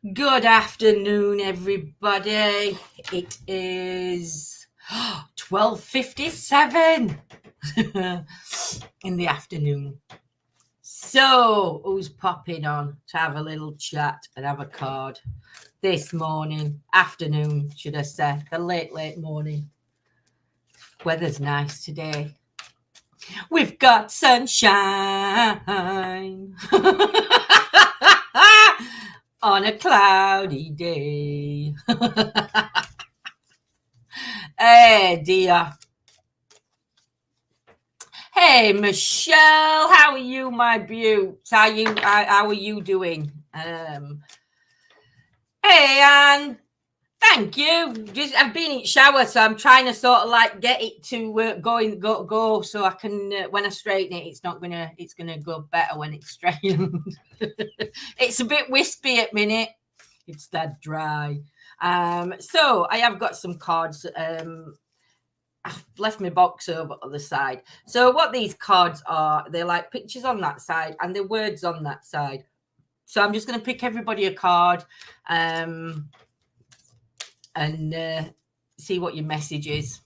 Good afternoon, everybody. It is 12:57 in the afternoon. So, who's popping on to have a little chat and have a card this afternoon, should I say, the late morning. Weather's nice today. We've got sunshine. On a cloudy day. Hey, dear. Hey, Michelle. How are you, my beaut? How are you doing? Hey, Anne. Thank you. I've been in shower, so I'm trying to sort of like get it to go, so I can when I straighten it, it's gonna go better when it's straightened. It's a bit wispy at minute. It's that dry. So I have got some cards. I've left my box over on the side. So what these cards are, they're like pictures on that side and they're words on that side. So I'm just going to pick everybody a card and see what your message is.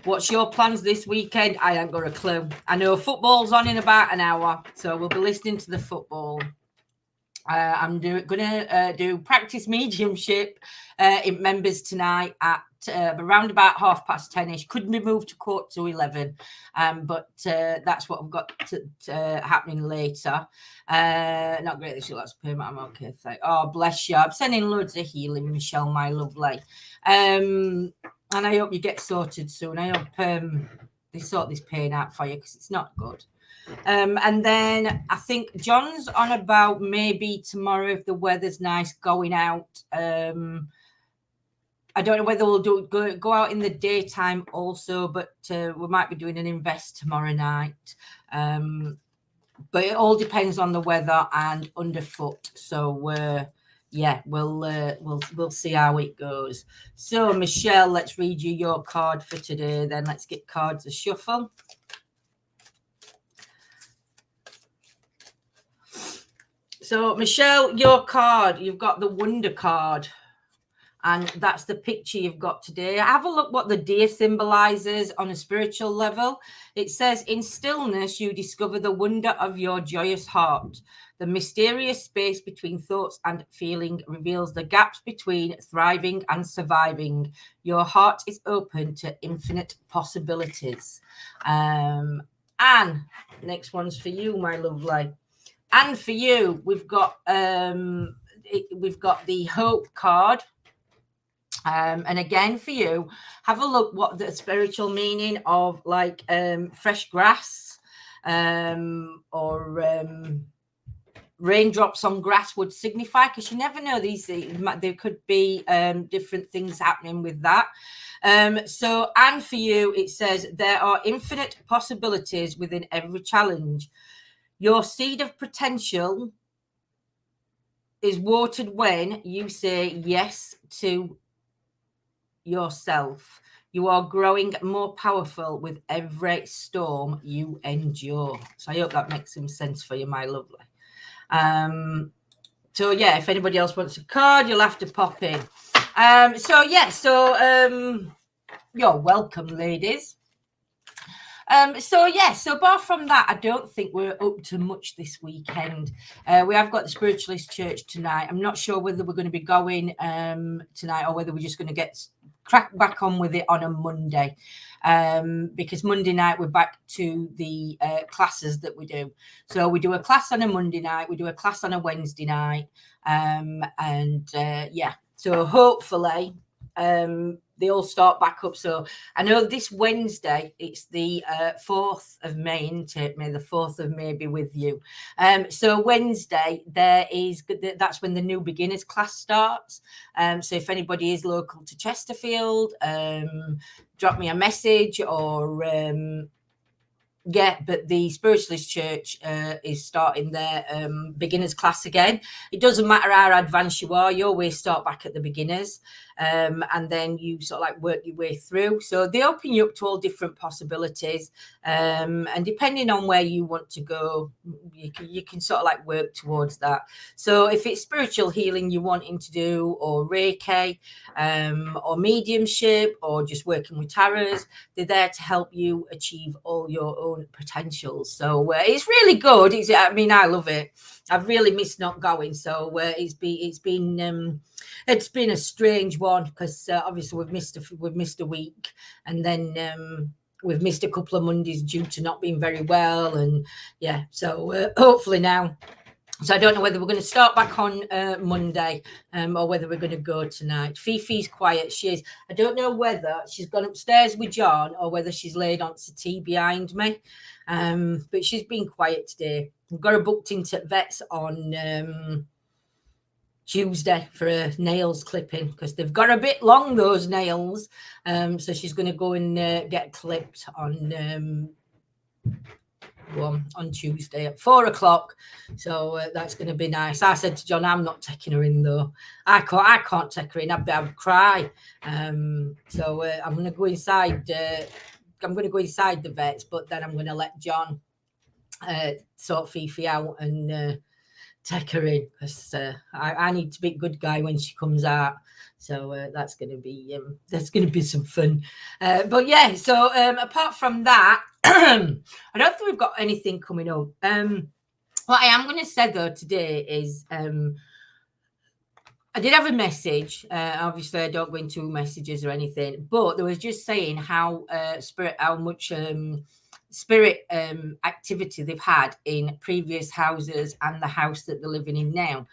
What's your plans this weekend? I ain't got a clue. I know football's on in about an hour, so we'll be listening to the football. I'm going to do practice mediumship in members tonight at around about 10:30ish. Could be moved to 11:15, but that's what I've got happening later. Not great this year, that's payment. I'm okay. Oh, bless you. I'm sending loads of healing, Michelle, my lovely. And I hope you get sorted soon. I hope they sort this pain out for you because it's not good. And then I think John's on about maybe tomorrow, if the weather's nice, going out. I don't know whether we'll go out in the daytime also, but we might be doing an invest tomorrow night. But it all depends on the weather and underfoot. So yeah, we'll see how it goes. So Michelle, let's read you your card for today. Then let's get cards a shuffle. So, Michelle, your card, you've got the Wonder card, and that's the picture you've got today. Have a look what the deer symbolizes on a spiritual level. It says, in stillness, you discover the wonder of your joyous heart. The mysterious space between thoughts and feeling reveals the gaps between thriving and surviving. Your heart is open to infinite possibilities. Anne, next one's for you, my lovely. And for you, we've got the Hope card. And again, for you, have a look what the spiritual meaning of like fresh grass or raindrops on grass would signify, because you never know, there could be different things happening with that. So, and for you, it says there are infinite possibilities within every challenge. Your seed of potential is watered when you say yes to yourself. You are growing more powerful with every storm you endure. So I hope that makes some sense for you, my lovely. So yeah, if anybody else wants a card, you'll have to pop in. You're welcome, ladies. So apart from that, I don't think we're up to much this weekend. We have got the Spiritualist Church tonight. I'm not sure whether we're going to be going tonight or whether we're just going to get crack back on with it on a Monday, because Monday night we're back to the classes that we do. So we do a class on a Monday night, we do a class on a Wednesday night, so hopefully they all start back up. So I know this Wednesday, it's the 4th of May, isn't it? May the 4th of May be with you. So Wednesday, that's when the new beginners class starts. So if anybody is local to Chesterfield, drop me a message or... but the Spiritualist Church is starting their beginners class again. It doesn't matter how advanced you are, you always start back at the beginners. and then you sort of like work your way through. So they open you up to all different possibilities, and depending on where you want to go, you can sort of like work towards that. So if it's spiritual healing you're wanting to do, or Reiki, or mediumship, or just working with tarots, they're there to help you achieve all your own potentials. So it's really good. I mean, I love it. I've really missed not going. So it's been a strange one, because obviously we've missed a week, and then we've missed a couple of Mondays due to not being very well, and yeah. So hopefully now. So I don't know whether we're going to start back on Monday, or whether we're going to go tonight. Fifi's quiet. She is. I don't know whether she's gone upstairs with John or whether she's laid on settee behind me. But she's been quiet today. We've got her booked into vets on Tuesday for her nails clipping, because they've got a bit long, those nails. So she's going to go and get clipped on Tuesday at 4:00. So that's going to be nice. I said to John, I'm not taking her in though. I can't take her in. I'd cry. So I'm going to go inside. I'm going to go inside the vets, but then I'm going to let John sort Fifi out and take her in, because I need to be a good guy when she comes out. So that's going to be some fun. But yeah, so apart from that, I don't think we've got anything coming up. What I am going to say though today is I did have a message. Obviously, I don't go into messages or anything, but there was just saying how much spirit activity they've had in previous houses and the house that they're living in now.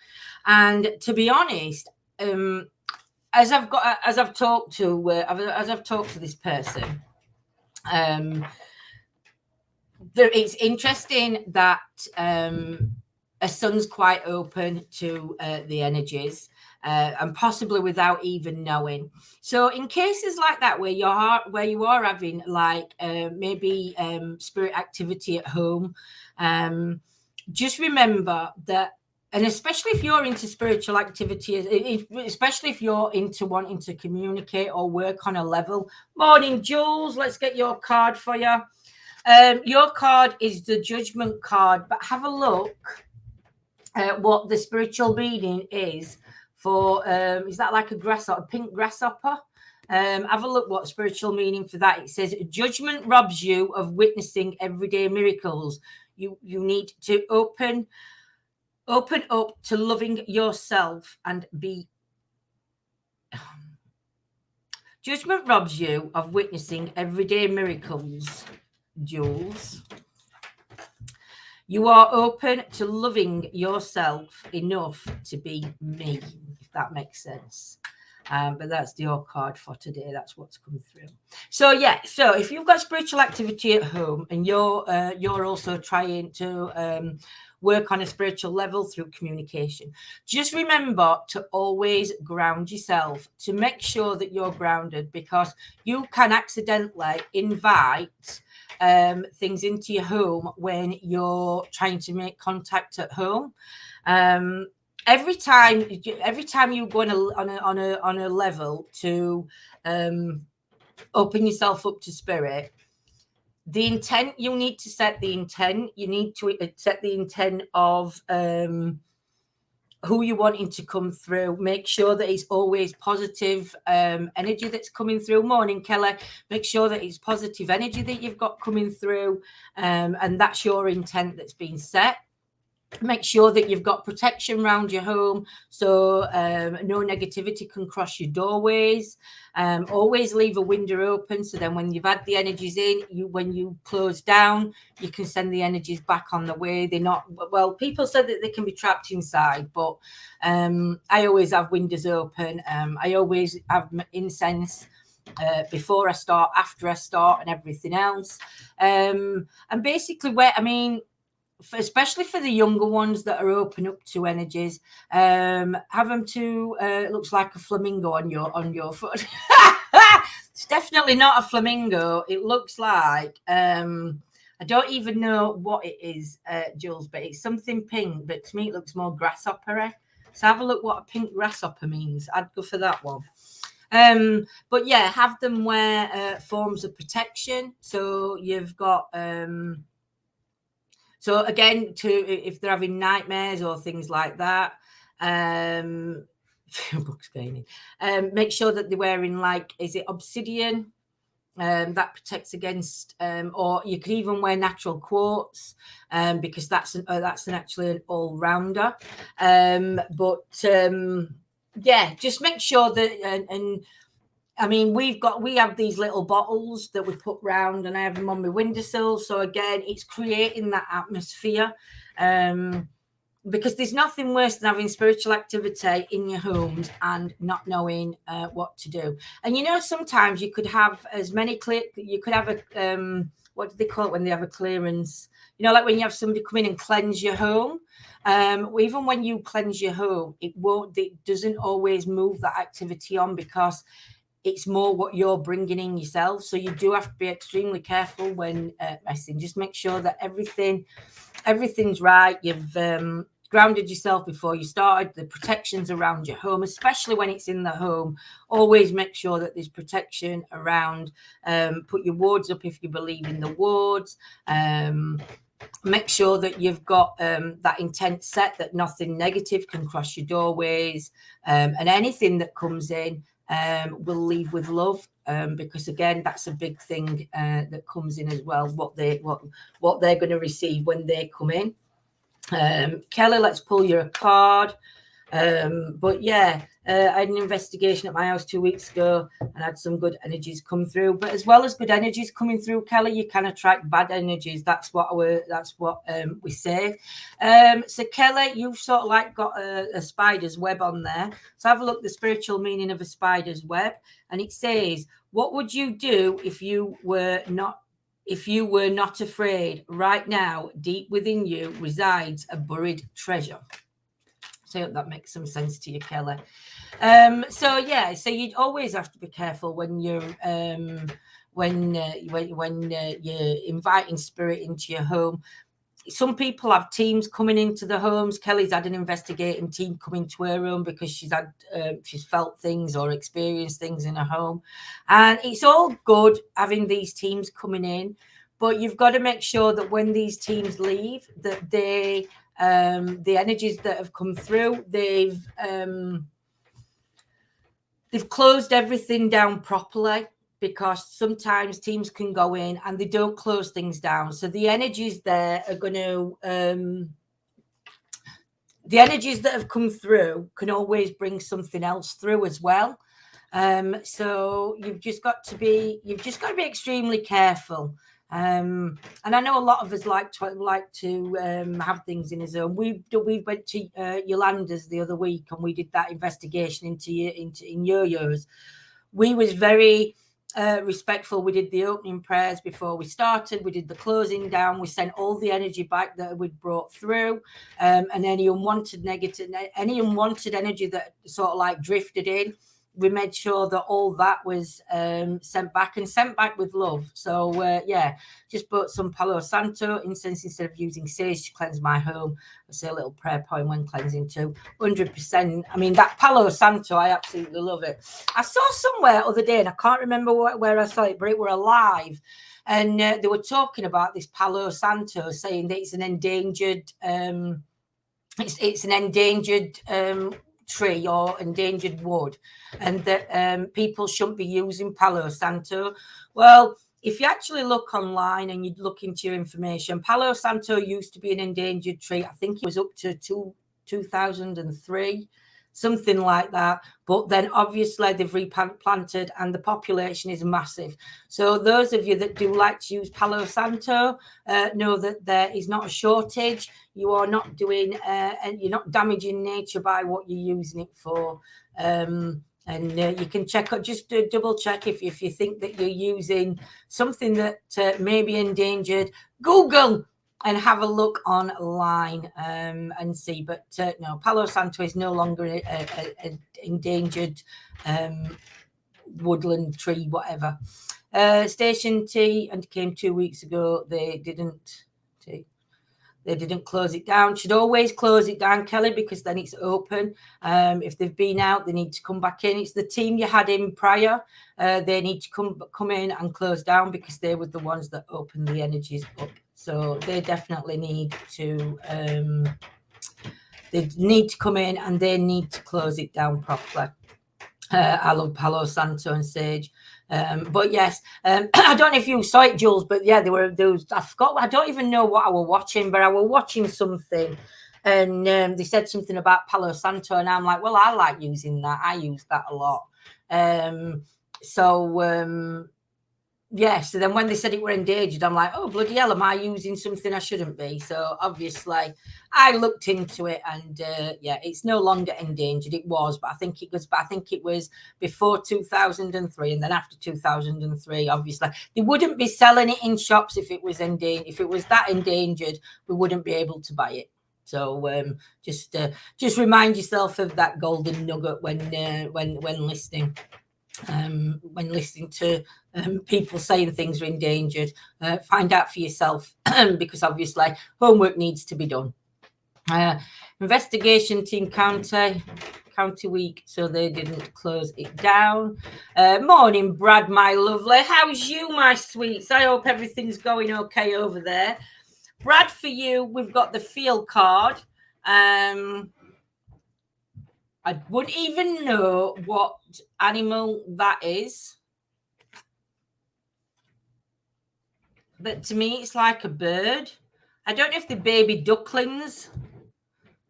And to be honest, as I've talked to this person, it's interesting that a son's quite open to the energies, and possibly without even knowing. So in cases like that, where you are having like maybe spirit activity at home, just remember that. And especially if you're into spiritual activity, especially if you're into wanting to communicate or work on a level. Morning, Jules. Let's get your card for you. Your card is the Judgment card, but have a look at what the spiritual meaning is for. Is that like a pink grasshopper? Have a look what spiritual meaning for that. It says judgment robs you of witnessing everyday miracles. You need to open up to loving yourself and be. Judgment robs you of witnessing everyday miracles, Jules. You are open to loving yourself enough to be me, if that makes sense. But that's your card for today. That's what's come through. So yeah, so if you've got spiritual activity at home and you're also trying to work on a spiritual level through communication, just remember to always ground yourself, to make sure that you're grounded, because you can accidentally invite things into your home when you're trying to make contact at home. Every time you go on a level to open yourself up to spirit, the intent, you need to set the intent. You need to set the intent of who you're wanting to come through. Make sure that it's always positive energy that's coming through. Morning, Kelly. Make sure that it's positive energy that you've got coming through, and that's your intent that's been set. Make sure that you've got protection around your home, so no negativity can cross your doorways. Always leave a window open, so then when you've had the energies in, when you close down, you can send the energies back on the way. They're not, well, people said that they can be trapped inside, but I always have windows open. I always have incense before I start, after I start, and everything else. And basically, especially for the younger ones that are open up to energies, have them to looks like a flamingo on your foot. It's definitely not a flamingo. It looks like I don't even know what it is, Jules, but it's something pink, but to me it looks more grasshopper-y. So have a look what a pink grasshopper means. I'd go for that one. But yeah, have them wear forms of protection. So you've got so again, to if they're having nightmares or things like that, books gaining. Make sure that they're wearing, like, is it obsidian? That protects against, or you could even wear natural quartz, because that's actually an all-rounder. Yeah, just make sure that, and I mean, we have these little bottles that we put round, and I have them on my windowsill. So again, it's creating that atmosphere. Because there's nothing worse than having spiritual activity in your homes and not knowing what to do. And sometimes you could have you could have a what do they call it when they have a clearance? Like when you have somebody come in and cleanse your home. Even when you cleanse your home, it doesn't always move that activity on, because it's more what you're bringing in yourself. So you do have to be extremely careful when messing. Just make sure that everything's right. You've grounded yourself before you started. The protections around your home, especially when it's in the home, always make sure that there's protection around. Put your wards up if you believe in the wards. Make sure that you've got that intent set, that nothing negative can cross your doorways, and anything that comes in will leave with love, because again, that's a big thing that comes in as well, what they're going to receive when they come in. Kelly, let's pull you a card. But yeah, I had an investigation at my house 2 weeks ago and had some good energies come through. But as well as good energies coming through, Kelly, you can attract bad energies. That's what we say. So Kelly, you've sort of like got a spider's web on there. So have a look at the spiritual meaning of a spider's web, and it says, "What would you do if you were not afraid? Right now, deep within you resides a buried treasure." So I hope that makes some sense to you, Kelly. So you'd always have to be careful when you're you're inviting spirit into your home. Some people have teams coming into the homes. Kelly's had an investigating team coming to her home because she's felt things or experienced things in her home, and it's all good having these teams coming in, but you've got to make sure that when these teams leave, that they the energies that have come through, they've closed everything down properly, because sometimes teams can go in and they don't close things down. So the energies there are going to the energies that have come through can always bring something else through as well. So you've just got to be extremely careful. And I know a lot of us like to have things in his own. We went to Yolanda's the other week, and we did that investigation into yo-yos. We was very respectful. We did the opening prayers before we started. We did the closing down. We sent all the energy back that we'd brought through, and any unwanted energy that sort of like drifted in, we made sure that all that was sent back with love. So just put some Palo Santo incense instead of using sage to cleanse my home. I say a little prayer point when cleansing too. 100%. I mean, that Palo Santo, I absolutely love it. I saw somewhere other day, and I can't remember where I saw it, but it were alive. And they were talking about this Palo Santo, saying that it's an endangered it's an endangered tree or endangered wood, and that people shouldn't be using Palo Santo. Well, if you actually look online and you look into your information, Palo Santo used to be an endangered tree. I think it was up to 2003, something like that. But then obviously they've replanted and the population is massive. So those of you that do like to use Palo Santo know that there is not a shortage. You are not doing and you're not damaging nature by what you're using it for. And you can check out, just double check if you think that you're using something that may be endangered. Google and have a look online and see. But no, Palo Santo is no longer an endangered woodland tree, whatever. Station T and came 2 weeks ago. They didn't. They didn't close it down. Should always close it down, Kelly, because then it's open. If they've been out, they need to come back in. It's the team you had in prior. They need to come in and close down because they were the ones that opened the energies up. So they definitely need to come in and they need to close it down properly. I love Palo Santo and Sage. But yes, I don't know if you saw it, Jules, but yeah, there was, I forgot, I don't even know what I was watching, but I was watching something and they said something about Palo Santo and I'm like, well, I like using that. I use that a lot. Yeah, so then when they said it were endangered, I'm like, oh, bloody hell, am I using something I shouldn't be? So obviously I looked into it and yeah, it's no longer endangered. It was, but I think it was before 2003 and then after 2003, obviously. They wouldn't be selling it in shops if it was endangered. If it was that endangered, we wouldn't be able to buy it. So just remind yourself of that golden nugget when listening. When listening to people saying things are endangered, find out for yourself because obviously homework needs to be done. Investigation team county week, so they didn't close it down. Morning, Brad, my lovely. How's you, my sweets? I hope everything's going okay over there. Brad, for you, we've got the field card. I wouldn't even know what animal that is. But to me, it's like a bird. I don't know if the baby ducklings.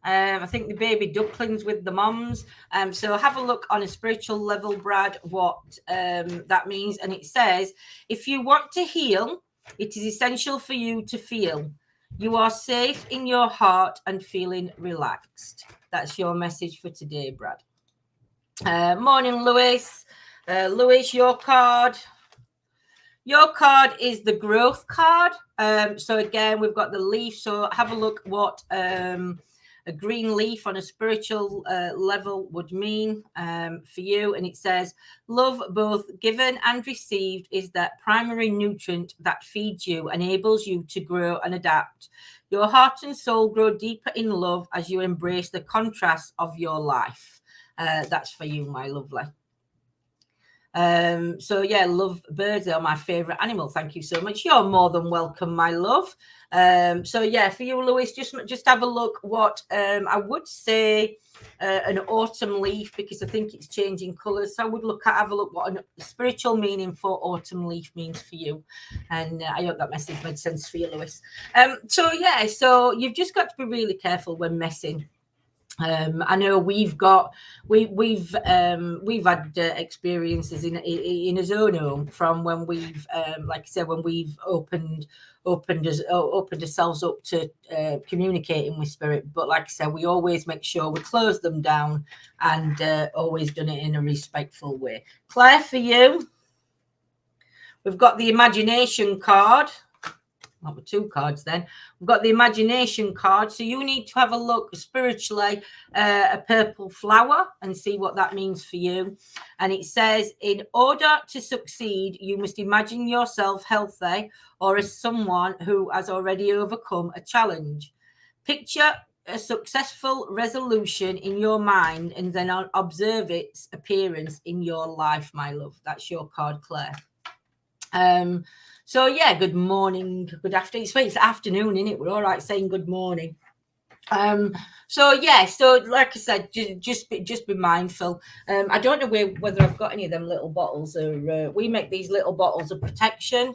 I think the baby ducklings with the moms. So have a look on a spiritual level, Brad, what that means. And it says, if you want to heal, it is essential for you to feel. You are safe in your heart and feeling relaxed. That's your message for today, Brad. Morning, Lewis. Lewis, your card. Your card is the growth card. So again, we've got the leaf. So have a look what a green leaf on a spiritual level would mean for you. And it says, love both given and received is that primary nutrient that feeds you, enables you to grow and adapt. Your heart and soul grow deeper in love as you embrace the contrast of your life. That's for you, my lovely. So yeah, love birds are my favorite animal. Thank you so much. You're more than welcome, my love. So yeah, for you, Louis, just have a look what I would say an autumn leaf, because I think it's changing colors. So I would have a look what a spiritual meaning for autumn leaf means for you. And I hope that message made sense for you, Louis. So yeah, so you've just got to be really careful when messing. I know we've had experiences in his own home from when we've like I said, when we've opened ourselves up to communicating with spirit. But like I said, we always make sure we close them down and always done it in a respectful way. Claire, for you, we've got the imagination card. Not with two cards then. We've got the imagination card. So you need to have a look spiritually, a purple flower, and see what that means for you. And it says, in order to succeed, you must imagine yourself healthy or as someone who has already overcome a challenge. Picture a successful resolution in your mind and then observe its appearance in your life, my love. That's your card, Claire. So yeah, good morning, good afternoon. It's afternoon, isn't it? We're all right saying good morning. So yeah, so like I said, just be mindful. I don't know whether I've got any of them little bottles, or we make these little bottles of protection.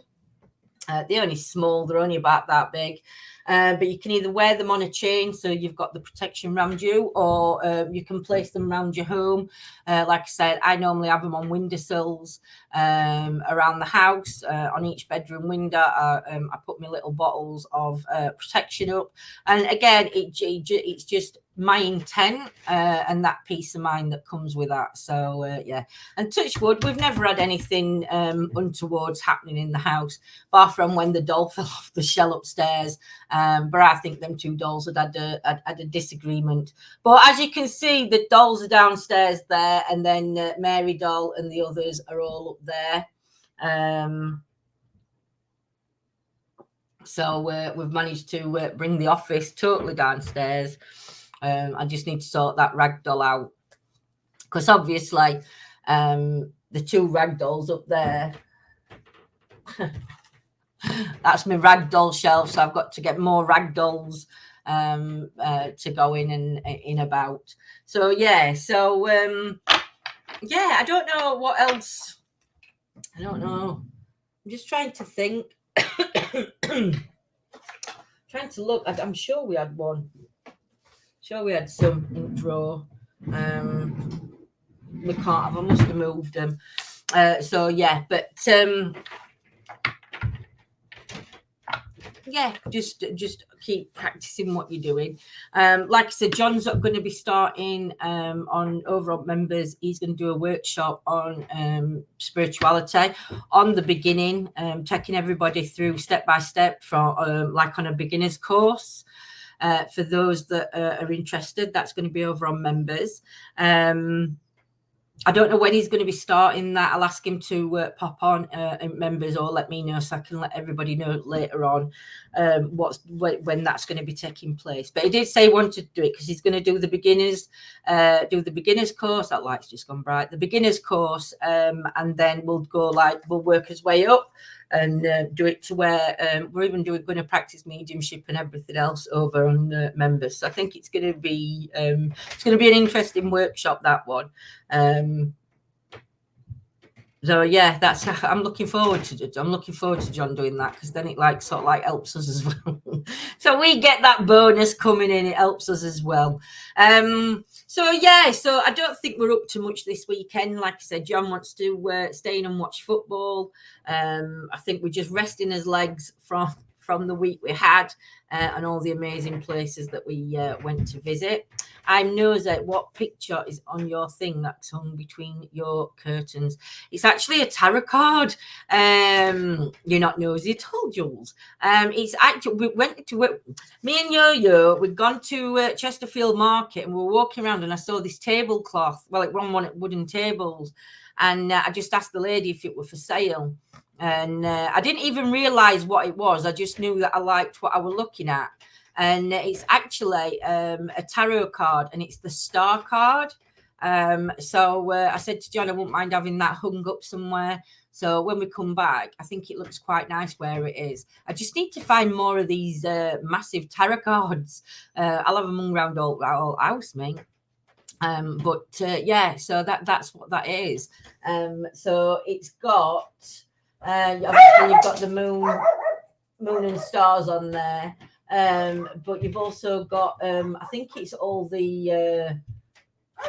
They're only small, they're only about that big. But you can either wear them on a chain, so you've got the protection around you, or you can place them around your home. Like I said, I normally have them on windowsills around the house. On each bedroom window, I put my little bottles of protection up. And again, it's just my intent and that peace of mind that comes with that. So yeah, and touch wood, we've never had anything untowards happening in the house, apart from when the doll fell off the shelf upstairs. But I think them two dolls had a disagreement. But as you can see, the dolls are downstairs there, and then Mary doll and the others are all up there. So we've managed to bring the office totally downstairs. I just need to sort that ragdoll out, because obviously the two ragdolls up there, that's my ragdoll shelf. So I've got to get more ragdolls to go in and in about. So yeah, yeah, I don't know what else. I don't know. I'm just trying to think. Trying to look. I'm sure we had one. Sure we had some in drawer. We can't have. I must have moved them. So yeah, but yeah, just keep practicing what you're doing. Like I said, John's going to be starting on Overall Members. He's going to do a workshop on spirituality on the beginning, taking everybody through step by step from like on a beginner's course. For those that are interested, that's going to be over on Members. I don't know when he's going to be starting that. I'll ask him to pop on in Members, or let me know so I can let everybody know later on when that's going to be taking place. But he did say he wanted to do it because he's going to do the beginners course. That light's just gone bright. The beginners course, and then we'll work his way up and do it to where we're even going to practice mediumship and everything else over on Members. So I think it's going to be an interesting workshop, that one. So yeah, I'm looking forward to John doing that, because then it sort of helps us as well. So we get that bonus coming in. It helps us as well. So yeah, so I don't think we're up to much this weekend. Like I said, John wants to stay in and watch football. I think we're just resting his legs from the week we had and all the amazing places that we went to visit. I'm nosy. What picture is on your thing that's hung between your curtains? It's actually a tarot card. You're not nosy at all, Jules. It's actually, we went to, me and Yo-Yo, we'd gone to Chesterfield Market, and we were walking around, and I saw this tablecloth. Well, it was one of wooden tables. And I just asked the lady if it were for sale. And I didn't even realize what it was. I just knew that I liked what I was looking at. And it's actually a tarot card, and it's the star card. So I said to John, I wouldn't mind having that hung up somewhere. So when we come back, I think it looks quite nice where it is. I just need to find more of these massive tarot cards. I'll have them hung around all house, mate. Yeah, so that's what that is. So it's got obviously you've got the moon and stars on there. But you've also got I think it's all the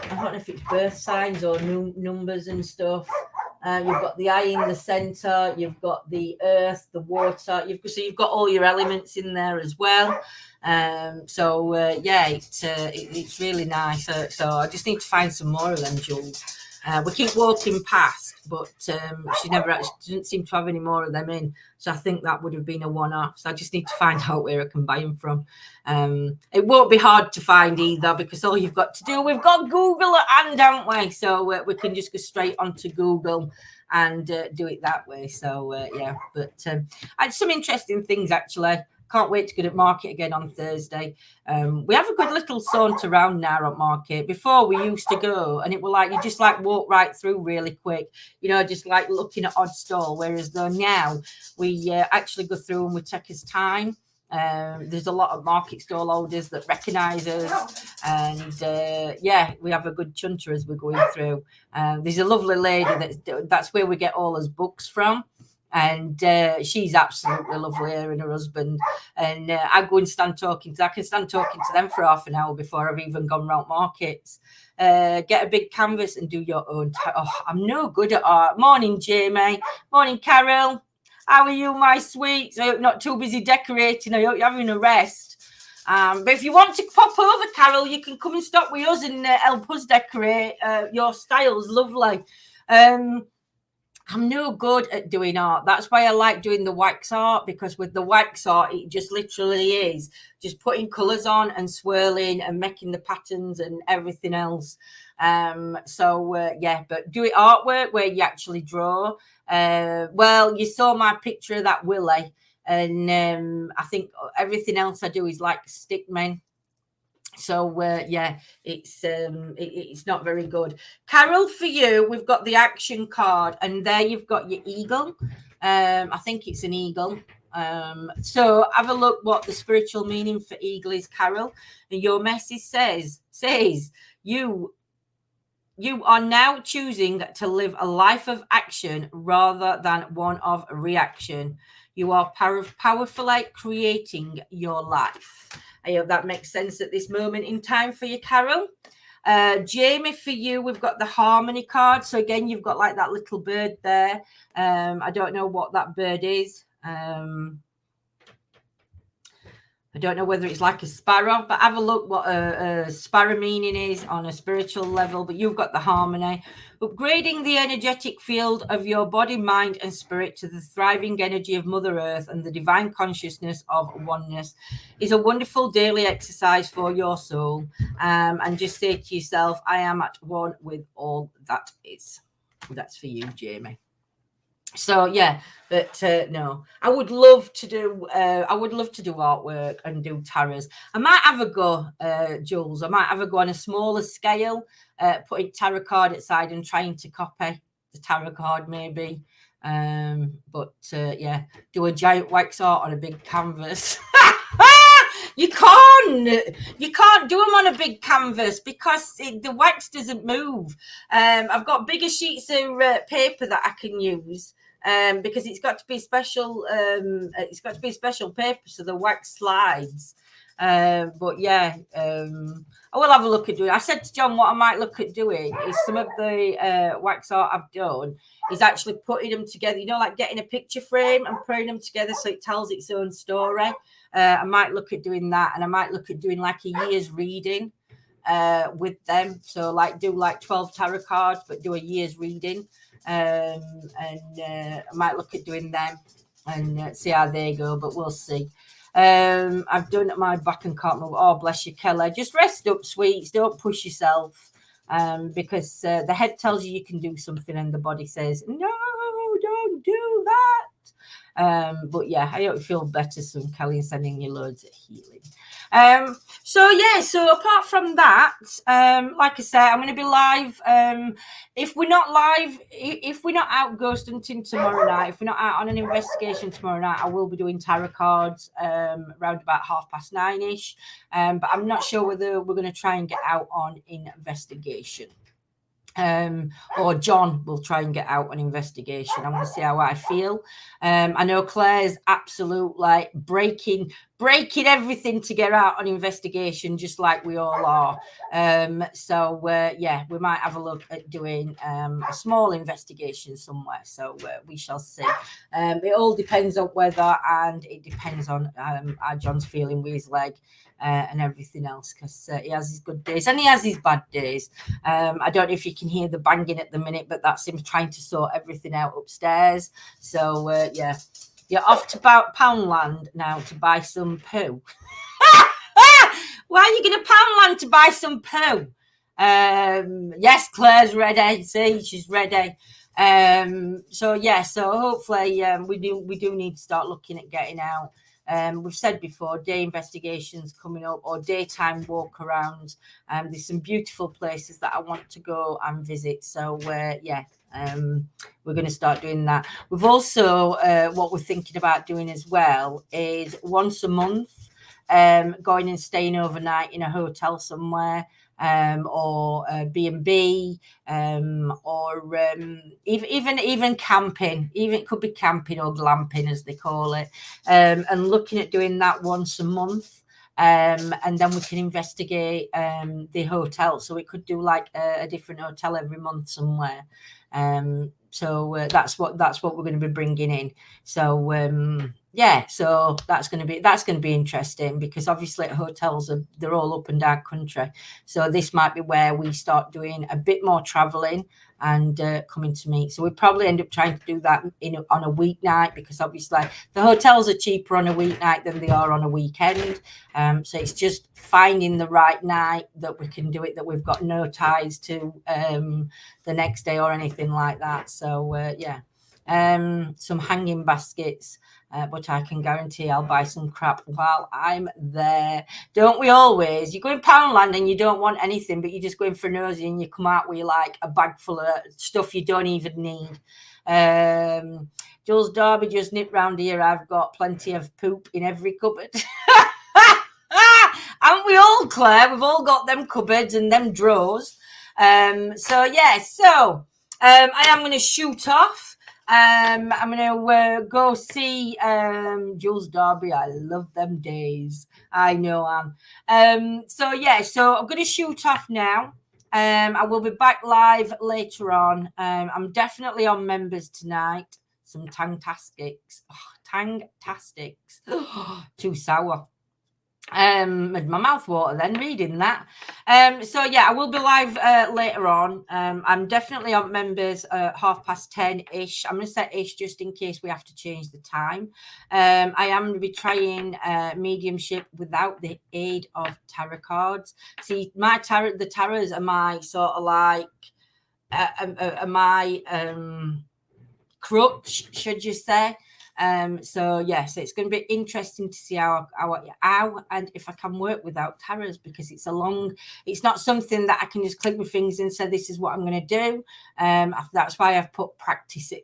I don't know if it's birth signs or numbers and stuff. You've got the eye in the center, you've got the earth, the water, you've got all your elements in there as well. Yeah, it's really nice. So I just need to find some more of them, Jules. We keep walking past, but she didn't seem to have any more of them in. So I think that would have been a one-off. So I just need to find out where I can buy them from. It won't be hard to find either, because all you've got to do, we've got Google at hand, haven't we? So we can just go straight onto Google and do it that way. So yeah, but I had some interesting things actually. Can't wait to go to market again on Thursday. We have a good little saunter around now at market. Before we used to go, and it was like you just walk right through really quick, just looking at odd stall. Whereas though now we actually go through and we take us time. There's a lot of market stall holders that recognise us, and yeah, we have a good chunter as we're going through. There's a lovely lady that's where we get all his books from. And she's absolutely lovely, her and her husband. And I go and stand talking, because I can stand talking to them for half an hour before I've even gone round markets. Get a big canvas and do your own. I'm no good at art. Morning, Jamie. Morning, Carol. How are you, my sweets? I hope you're not too busy decorating. I hope you're having a rest. But if you want to pop over, Carol, you can come and stop with us and help us decorate. Your style's lovely. I'm no good at doing art. That's why I like doing the wax art, because with the wax art, it just literally is just putting colours on and swirling and making the patterns and everything else. Yeah, but do it artwork where you actually draw. Well, you saw my picture of that Willie. and I think everything else I do is like stickmen. So yeah, it's not very good. Carol, for you, we've got the action card, and there you've got your eagle. I think it's an eagle. So have a look what the spiritual meaning for eagle is, Carol. And your message says you are now choosing to live a life of action rather than one of reaction. You are powerful at creating your life. I hope that makes sense at this moment in time for you, Carol. Jamie, for you, we've got the harmony card. So again, you've got like that little bird there. I don't know what that bird is. I don't know whether it's like a sparrow, but have a look what a sparrow meaning is on a spiritual level. But you've got the harmony. Upgrading the energetic field of your body, mind, and spirit to the thriving energy of Mother Earth and the divine consciousness of oneness is a wonderful daily exercise for your soul. And just say to yourself, I am at one with all that is. That's for you, Jamie. So yeah, but no, I would love to do artwork and do tarots. I might have a go, Jules. I might have a go on a smaller scale, putting tarot card aside and trying to copy the tarot card maybe. But yeah, do a giant wax art on a big canvas. You can't do them on a big canvas because the wax doesn't move. I've got bigger sheets of paper that I can use. Because it's got to be special. It's got to be special paper so the wax slides. But yeah, I will have a look at doing. I said to John, what I might look at doing is some of the wax art I've done is actually putting them together. You know, like getting a picture frame and putting them together so it tells its own story. I might look at doing that, and I might look at doing like a year's reading with them. So like do like 12 tarot cards, but do a year's reading. And I might look at doing them and see how they go, but we'll see. I've done my back and can't move. Oh, bless you, Kelly. Just rest up, sweets. Don't push yourself, because the head tells you can do something and the body says, no, don't do that. But yeah, I hope you feel better soon, Kelly, and sending you loads of healing. So yeah, so apart from that, like I said, I'm going to be live. If we're not live, if we're not out ghost hunting tomorrow night, if we're not out on an investigation tomorrow night, I will be doing tarot cards around about 9:30ish. But I'm not sure whether we're going to try and get out on investigation. Or John will try and get out an investigation. I'm going to see how I feel. I know Claire's absolute like breaking everything to get out on investigation, just like we all are. So yeah, we might have a look at doing a small investigation somewhere. So we shall see. It all depends on weather, and it depends on how John's feeling with his leg. And everything else, because he has his good days and he has his bad days. I don't know if you can hear the banging at the minute, but that's him trying to sort everything out upstairs. So yeah, you're off to Poundland now to buy some poo. Why are you going to Poundland to buy some poo? Yes, Claire's ready. See, she's ready. So yeah, so hopefully we do need to start looking at getting out. We've said before, day investigations coming up or daytime walk around. There's some beautiful places that I want to go and visit. So yeah, we're going to start doing that. We've also what we're thinking about doing as well is once a month going and staying overnight in a hotel somewhere. Or B&B, or even camping. Even it could be camping or glamping, as they call it. And looking at doing that once a month. And then we can investigate the hotel. So we could do like a different hotel every month somewhere. So that's what we're going to be bringing in. So yeah, so that's going to be interesting, because obviously hotels they're all up and down country. So this might be where we start doing a bit more traveling and coming to meet. So we probably end up trying to do that on a weeknight, because obviously the hotels are cheaper on a weeknight than they are on a weekend. So it's just finding the right night that we can do it, that we've got no ties to the next day or anything like that. So yeah. Some hanging baskets But I can guarantee I'll buy some crap while I'm there. Don't we always? You go in Poundland and you don't want anything, but you just go in for nosy and you come out with like a bag full of stuff you don't even need. Jules Darby just nipped round here. I've got plenty of poop in every cupboard. Aren't we all, Claire? We've all got them cupboards and them drawers. So I am going to shoot off. I'm going to go see Jules Darby. I love them days. I know, Anne. So I'm going to shoot off now. I will be back live later on. I'm definitely on members tonight. Some Tangtastics. Tangtastics. Too sour. Made my mouth water then reading that. I will be live later on. I'm definitely on members 10:30ish. I'm going to set ish just in case we have to change the time. I am going to be trying mediumship without the aid of tarot cards. See, the tarots are my sort of like my crutch, should you say. So it's going to be interesting to see how and if I can work without tarots, because it's not something that I can just click my fingers and say this is what I'm going to do. That's why I've put practice it.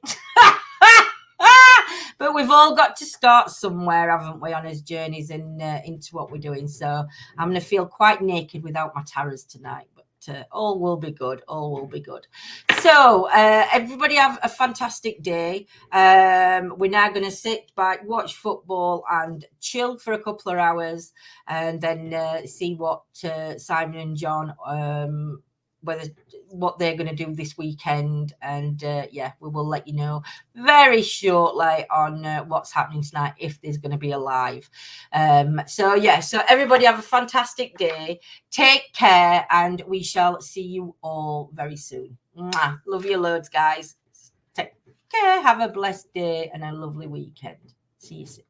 But we've all got to start somewhere, haven't we, on his journeys and into what we're doing. So I'm going to feel quite naked without my tarots tonight. All will be good. All will be good. So everybody have a fantastic day. We're now going to sit back, watch football and chill for a couple of hours, and then see what Simon and John what they're going to do this weekend. And we will let you know very shortly on what's happening tonight, if there's going to be a live. So everybody have a fantastic day. Take care, and we shall see you all very soon. Mwah. Love you loads, guys. Take care. Have a blessed day and a lovely weekend. See you soon.